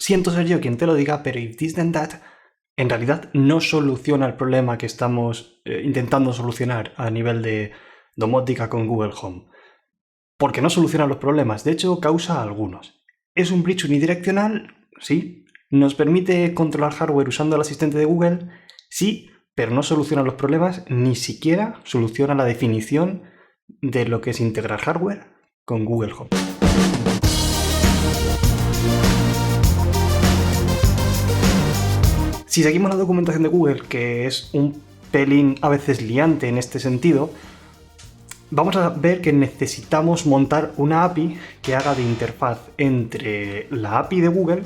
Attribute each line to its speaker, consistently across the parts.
Speaker 1: siento ser yo quien te lo diga, pero if this then that en realidad no soluciona el problema que estamos intentando solucionar a nivel de domótica con Google Home. Porque no soluciona los problemas, de hecho causa algunos. ¿Es un bridge unidireccional? Sí. ¿Nos permite controlar hardware usando el asistente de Google? Sí, pero no soluciona los problemas, ni siquiera soluciona la definición de lo que es integrar hardware con Google Home. Si seguimos la documentación de Google, que es un pelín a veces liante en este sentido, vamos a ver que necesitamos montar una API que haga de interfaz entre la API de Google,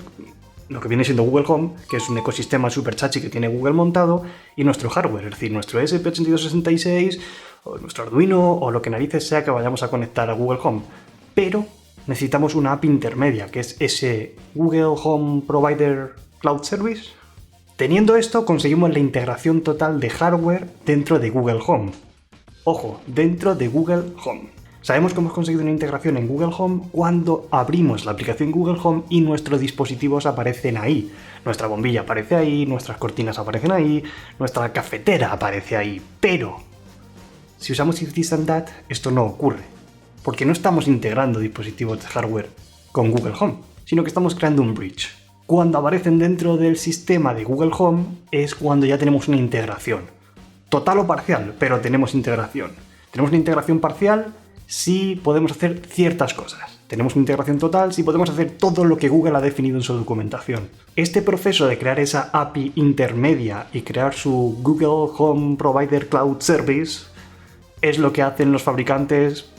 Speaker 1: lo que viene siendo Google Home, que es un ecosistema super chachi que tiene Google montado, y nuestro hardware, es decir, nuestro ESP8266, o nuestro Arduino, o lo que narices sea que vayamos a conectar a Google Home. Pero necesitamos una API intermedia, que es ese Google Home Provider Cloud Service. Teniendo esto, conseguimos la integración total de hardware dentro de Google Home. Ojo, dentro de Google Home. Sabemos que hemos conseguido una integración en Google Home cuando abrimos la aplicación Google Home y nuestros dispositivos aparecen ahí. Nuestra bombilla aparece ahí, nuestras cortinas aparecen ahí, nuestra cafetera aparece ahí. Pero, si usamos if this and that, esto no ocurre. Porque no estamos integrando dispositivos de hardware con Google Home, sino que estamos creando un bridge. Cuando aparecen dentro del sistema de Google Home es cuando ya tenemos una integración. Total o parcial, pero tenemos integración. Tenemos una integración parcial si podemos hacer ciertas cosas. Tenemos una integración total si podemos hacer todo lo que Google ha definido en su documentación. Este proceso de crear esa API intermedia y crear su Google Home Provider Cloud Service es lo que hacen los fabricantes,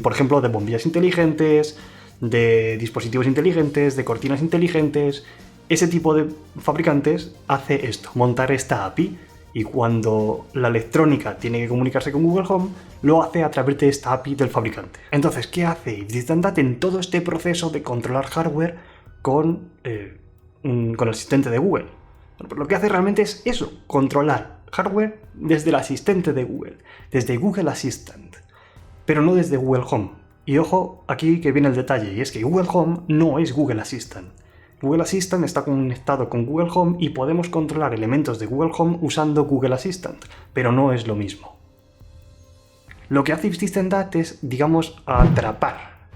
Speaker 1: por ejemplo, de bombillas inteligentes, de dispositivos inteligentes, de cortinas inteligentes. Ese tipo de fabricantes hace esto, montar esta API, y cuando la electrónica tiene que comunicarse con Google Home, lo hace a través de esta API del fabricante. Entonces, ¿qué hace if this then that en todo este proceso de controlar hardware con el asistente de Google? Bueno, pues lo que hace realmente es eso, controlar hardware desde el asistente de Google, desde Google Assistant, pero no desde Google Home. Y ojo, aquí que viene el detalle, y es que Google Home no es Google Assistant. Google Assistant está conectado con Google Home y podemos controlar elementos de Google Home usando Google Assistant, pero no es lo mismo. Lo que hace if this then that es, digamos, atrapar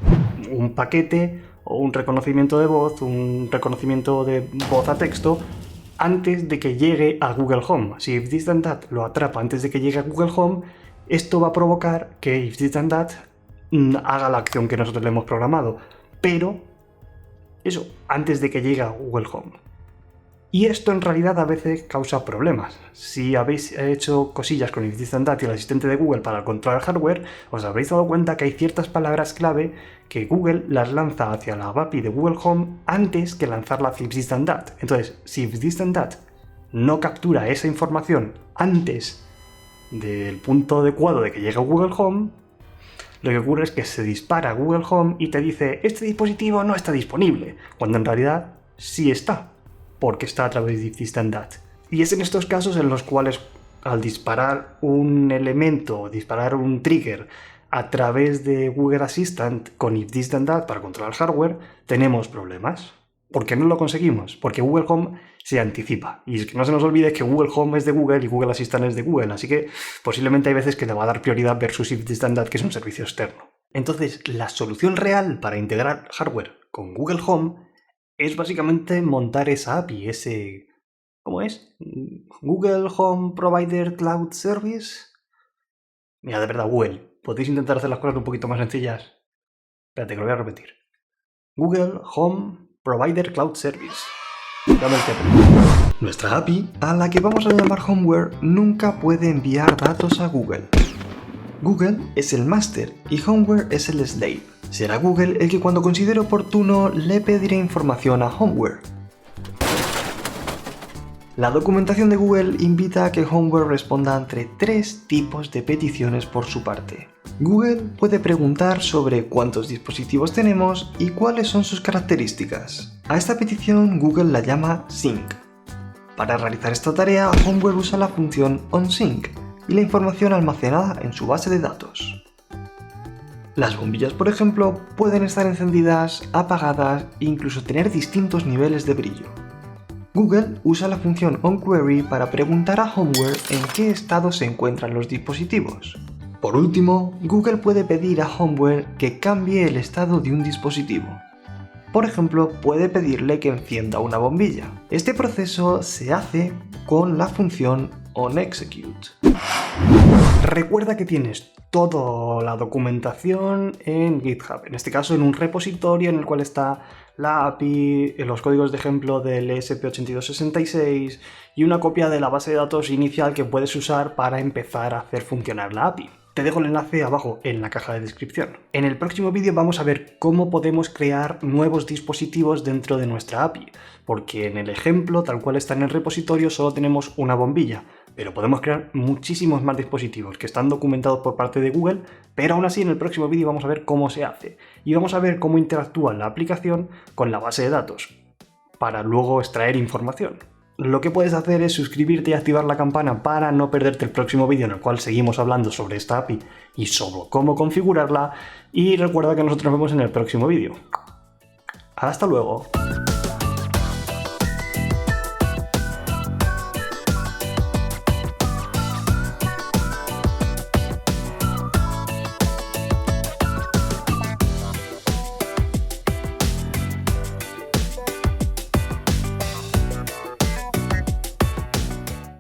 Speaker 1: un paquete o un reconocimiento de voz a texto antes de que llegue a Google Home. Si if this then that lo atrapa antes de que llegue a Google Home, esto va a provocar que if this then that haga la acción que nosotros le hemos programado, pero eso, antes de que llegue a Google Home. Y esto en realidad a veces causa problemas. Si habéis hecho cosillas con if this then that y el asistente de Google para controlar hardware, os habréis dado cuenta que hay ciertas palabras clave que Google las lanza hacia la API de Google Home antes que lanzarla hacia if this then that. Entonces, si if this then that no captura esa información antes del punto adecuado de que llegue a Google Home, lo que ocurre es que se dispara a Google Home y te dice este dispositivo no está disponible, cuando en realidad sí está, porque está a través de if this then that. Y es en estos casos en los cuales al disparar un elemento, disparar un trigger a través de Google Assistant con if this then that para controlar hardware, tenemos problemas. ¿Por qué no lo conseguimos? Porque Google Home se anticipa. Y es que no se nos olvide que Google Home es de Google y Google Assistant es de Google, así que posiblemente hay veces que le va a dar prioridad versus if this then that, que es un servicio externo. Entonces, la solución real para integrar hardware con Google Home es básicamente montar esa API, ese... ¿cómo es? Google Home Provider Cloud Service. Mira, de verdad, Google, ¿podéis intentar hacer las cosas un poquito más sencillas? Espérate, que lo voy a repetir. Google Home Provider Cloud Service. Dame el tema. Nuestra API, a la que vamos a llamar Homeware, nunca puede enviar datos a Google. Google es el máster y Homeware es el slave. Será Google el que cuando considere oportuno le pedirá información a Homeware. La documentación de Google invita a que Homeware responda ante 3 tipos de peticiones por su parte. Google puede preguntar sobre cuántos dispositivos tenemos y cuáles son sus características. A esta petición Google la llama sync. Para realizar esta tarea, Homeware usa la función onSync y la información almacenada en su base de datos. Las bombillas, por ejemplo, pueden estar encendidas, apagadas e incluso tener distintos niveles de brillo. Google usa la función onQuery para preguntar a Homeware en qué estado se encuentran los dispositivos. Por último, Google puede pedir a Homeware que cambie el estado de un dispositivo. Por ejemplo, puede pedirle que encienda una bombilla. Este proceso se hace con la función onExecute. Recuerda que tienes toda la documentación en GitHub, en este caso en un repositorio en el cual está la API, los códigos de ejemplo del ESP8266 y una copia de la base de datos inicial que puedes usar para empezar a hacer funcionar la API. Te dejo el enlace abajo en la caja de descripción. En el próximo vídeo vamos a ver cómo podemos crear nuevos dispositivos dentro de nuestra API, porque en el ejemplo, tal cual está en el repositorio, solo tenemos una bombilla, pero podemos crear muchísimos más dispositivos que están documentados por parte de Google, pero aún así en el próximo vídeo vamos a ver cómo se hace y vamos a ver cómo interactúa la aplicación con la base de datos para luego extraer información. Lo que puedes hacer es suscribirte y activar la campana para no perderte el próximo vídeo en el cual seguimos hablando sobre esta API y sobre cómo configurarla, y recuerda que nosotros nos vemos en el próximo vídeo. ¡Hasta luego!